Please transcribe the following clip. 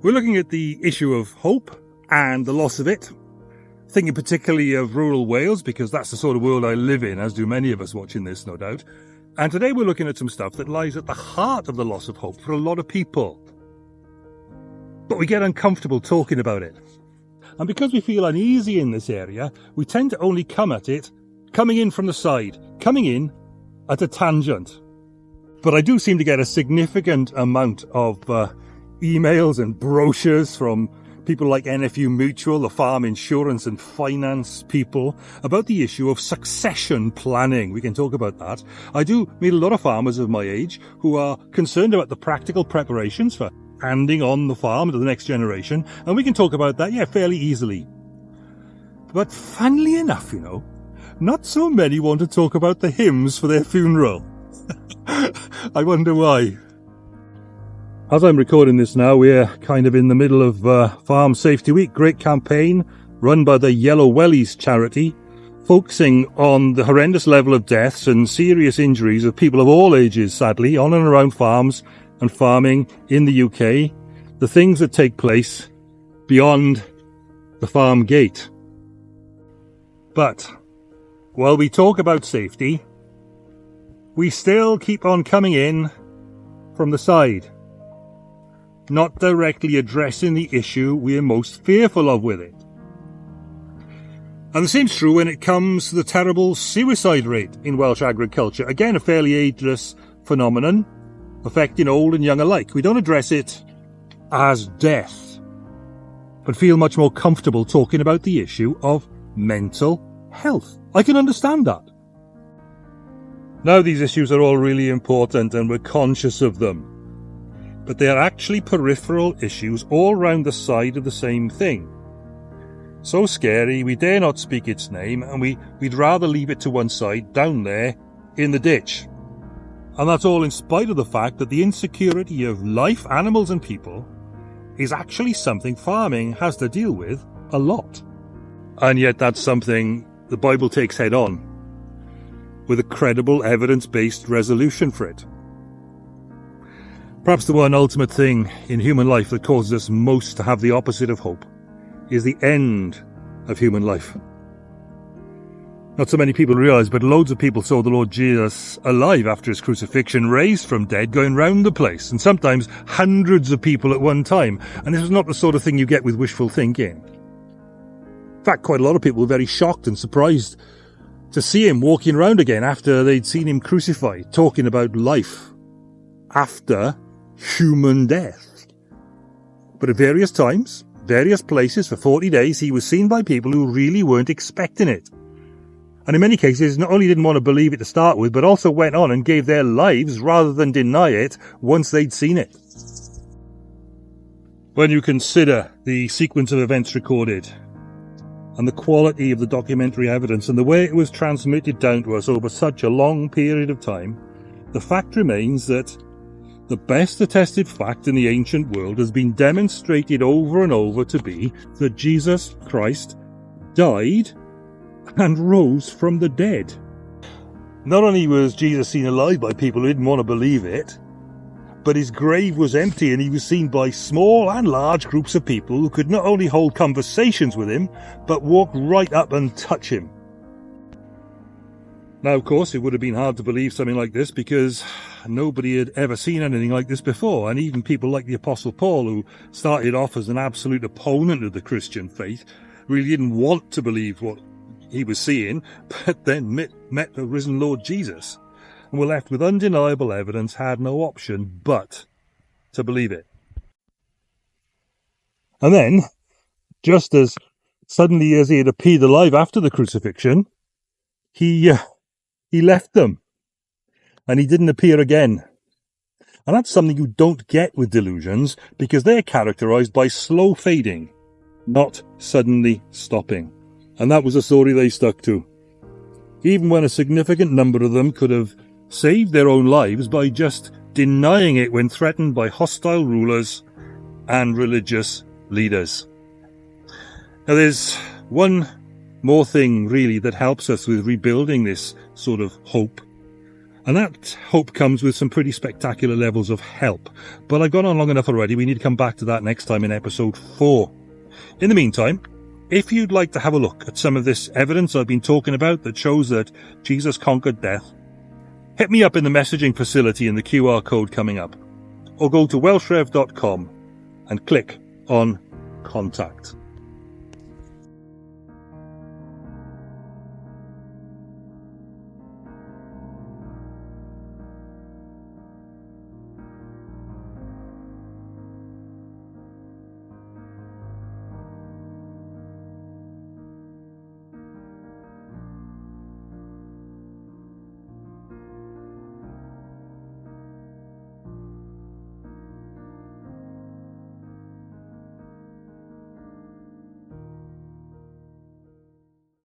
We're looking at the issue of hope and the loss of it, thinking particularly of rural Wales, because that's the sort of world I live in, as do many of us watching this, no doubt. And today we're looking at some stuff that lies at the heart of the loss of hope for a lot of people. But we get uncomfortable talking about it. And because we feel uneasy in this area, we tend to only come at it coming in from the side, coming in at a tangent. But I do seem to get a significant amount of emails and brochures from people like NFU Mutual, the farm insurance and finance people, about the issue of succession planning. We can talk about that. I do meet a lot of farmers of my age who are concerned about the practical preparations for handing on the farm to the next generation, and we can talk about that, fairly easily. But funnily enough, not so many want to talk about the hymns for their funeral. I wonder why. As I'm recording this now, we're kind of in the middle of Farm Safety Week, great campaign run by the Yellow Wellies charity, focusing on the horrendous level of deaths and serious injuries of people of all ages, sadly, on and around farms and farming in the UK, the things that take place beyond the farm gate. But while we talk about safety, we still keep on coming in from the side, not directly addressing the issue we're most fearful of with it. And the same's true when it comes to the terrible suicide rate in Welsh agriculture. Again, a fairly ageless phenomenon, affecting old and young alike. We don't address it as death, but feel much more comfortable talking about the issue of mental health. I can understand that. Now, these issues are all really important and we're conscious of them, but they are actually peripheral issues all round the side of the same thing. So scary, we dare not speak its name, and we'd rather leave it to one side, down there, in the ditch. And that's all in spite of the fact that the insecurity of life, animals and people is actually something farming has to deal with a lot. And yet that's something the Bible takes head on, with a credible evidence-based resolution for it. Perhaps the one ultimate thing in human life that causes us most to have the opposite of hope is the end of human life. Not so many people realise, but loads of people saw the Lord Jesus alive after his crucifixion, raised from dead, going round the place, and sometimes hundreds of people at one time. And this was not the sort of thing you get with wishful thinking. In fact, quite a lot of people were very shocked and surprised to see him walking around again after they'd seen him crucified, talking about life after human death. But at various times, various places for 40 days, he was seen by people who really weren't expecting it. And in many cases, not only didn't want to believe it to start with, but also went on and gave their lives rather than deny it once they'd seen it. When you consider the sequence of events recorded, and the quality of the documentary evidence, and the way it was transmitted down to us over such a long period of time, the fact remains that the best attested fact in the ancient world has been demonstrated over and over to be that Jesus Christ died and rose from the dead. Not only was Jesus seen alive by people who didn't want to believe it, but his grave was empty and he was seen by small and large groups of people who could not only hold conversations with him, but walk right up and touch him. Now, of course, it would have been hard to believe something like this because nobody had ever seen anything like this before, and even people like the Apostle Paul, who started off as an absolute opponent of the Christian faith, really didn't want to believe what he was seeing, but then met the risen Lord Jesus, and were left with undeniable evidence, had no option but to believe it. And then, just as suddenly as he had appeared alive after the crucifixion, he left them, and he didn't appear again. And that's something you don't get with delusions, because they're characterized by slow fading, not suddenly stopping. And that was a story they stuck to, even when a significant number of them could have saved their own lives by just denying it when threatened by hostile rulers and religious leaders. Now, there's one more thing, really, that helps us with rebuilding this sort of hope, And that hope comes with some pretty spectacular levels of help. But I've gone on long enough already. We need to come back to that next time in episode 4. In the meantime, if you'd like to have a look at some of this evidence I've been talking about that shows that Jesus conquered death, hit me up in the messaging facility in the QR code coming up, or go to welshrev.com and click on Contact.